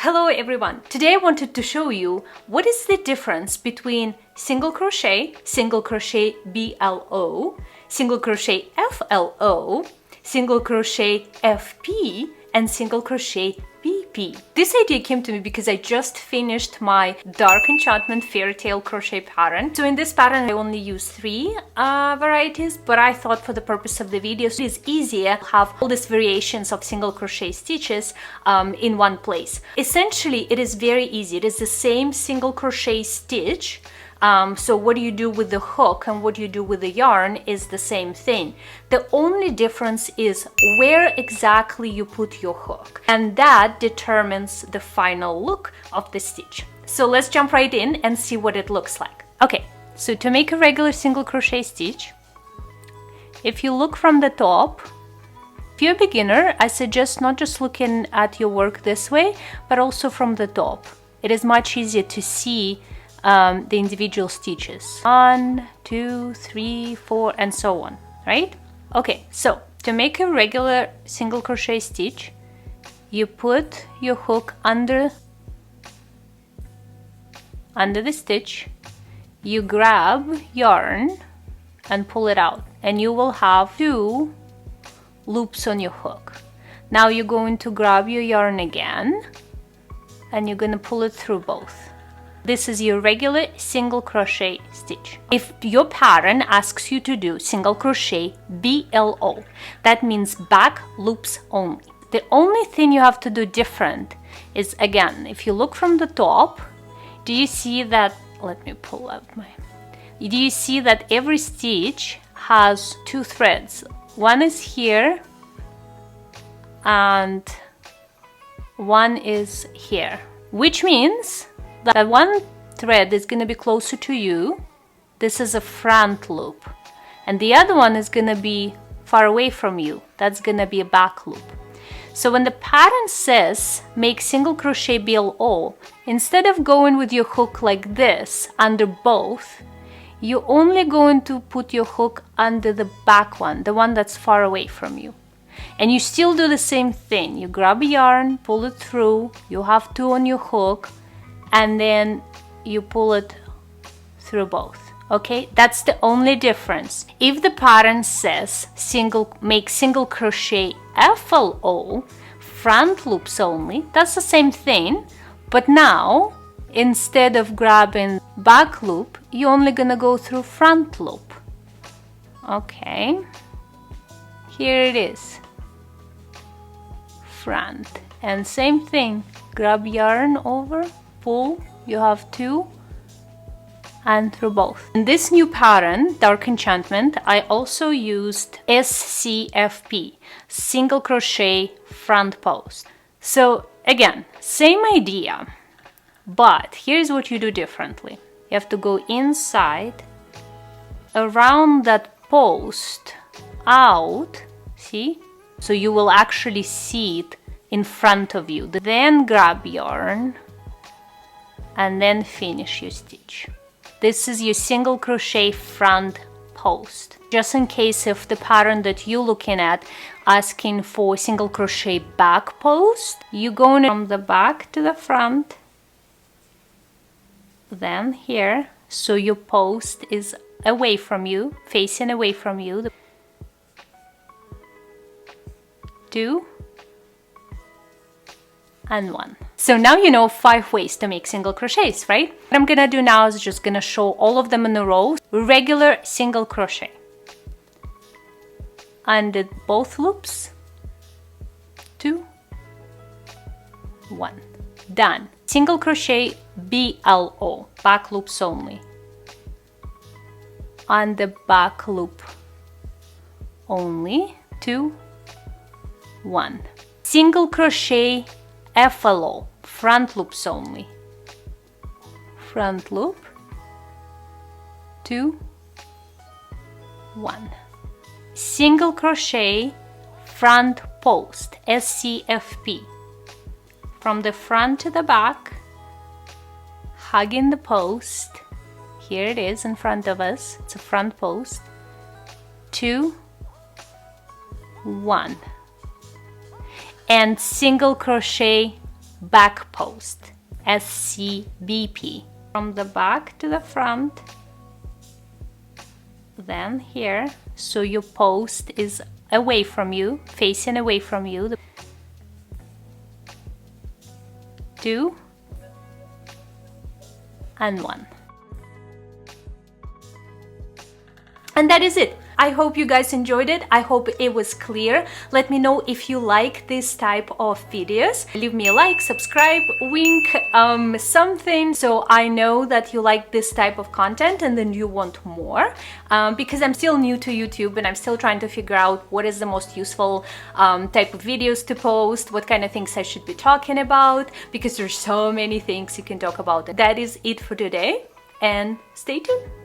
Hello everyone! Today I wanted to show you what is the difference between single crochet BLO, single crochet FLO, single crochet FP, and single crochet BP. This idea came to me because I just finished my Dark Enchantment Fairy Tale crochet pattern. So in this pattern I only use 3 varieties, but I thought for the purpose of the video it is easier to have all these variations of single crochet stitches in one place. Essentially it is very easy. It is the same single crochet stitch. So what you do with the hook and what you do with the yarn is the same thing. The only difference is where exactly you put your hook, and that determines the final look of the stitch. So let's jump right in and see what it looks like. Okay, so to make a regular single crochet stitch, if you look from the top, if you're a beginner, I suggest not just looking at your work this way, but also from the top. It is much easier to see the individual stitches 1, 2, 3, 4, and so on, right? Okay, so to make a regular single crochet stitch, you put your hook under the stitch, you grab yarn and pull it out, and you will have 2 loops on your hook. Now you're going to grab your yarn again and you're going to pull it through both. This is your regular single crochet stitch. If your pattern asks you to do single crochet BLO, that means back loops only. The only thing you have to do different is, again, if you look from the top, do you see that, let me pull out my, do you see that every stitch has 2 threads? One is here and one is here, which means that one thread is going to be closer to you. This is a front loop, and the other one is going to be far away from you. That's going to be a back loop. So when the pattern says make single crochet BLO, instead of going with your hook like this under both, you're only going to put your hook under the back one, the one that's far away from you. And you still do the same thing. You grab a yarn, pull it through, you have 2 on your hook, and then you pull it through both. Okay, that's the only difference. If the pattern says make single crochet FLO, front loops only, that's the same thing, but now instead of grabbing back loop, you're only gonna go through front loop. Okay, here it is, front, and same thing, grab yarn over, pull, you have 2, and through both. In this new pattern, Dark Enchantment, I also used scfp, single crochet front post. So again, same idea, but here's what you do differently. You have to go inside, around that post, out, see? So you will actually see it in front of you. Then grab yarn and then finish your stitch. This is your single crochet front post. Just in case if the pattern that you're looking at asking for single crochet back post, you're going from the back to the front, then here, so your post is away from you, facing away from you. 2 and 1. So now you know 5 ways to make single crochets, right? What I'm gonna do now is just gonna show all of them in a row. Regular single crochet. Undid both loops. 2, 1. Done. Single crochet BLO, back loops only. On the back loop only. 2, 1. Single crochet FLO, front loops only. Front loop, 2, 1. Single crochet front post, scfp. From the front to the back, hugging the post. Here it is in front of us. It's a front post. 2, 1. And single crochet back post, scbp. From the back to the front, then here, so your post is away from you, facing away from you. 2 and 1. And that is it. I hope you guys enjoyed it. I hope it was clear. Let me know if you like this type of videos. Leave me a like, subscribe, wink, something, so I know that you like this type of content and then you want more. Because I'm still new to YouTube and I'm still trying to figure out what is the most useful type of videos to post, what kind of things I should be talking about, because there's so many things you can talk about. That is it for today, and stay tuned.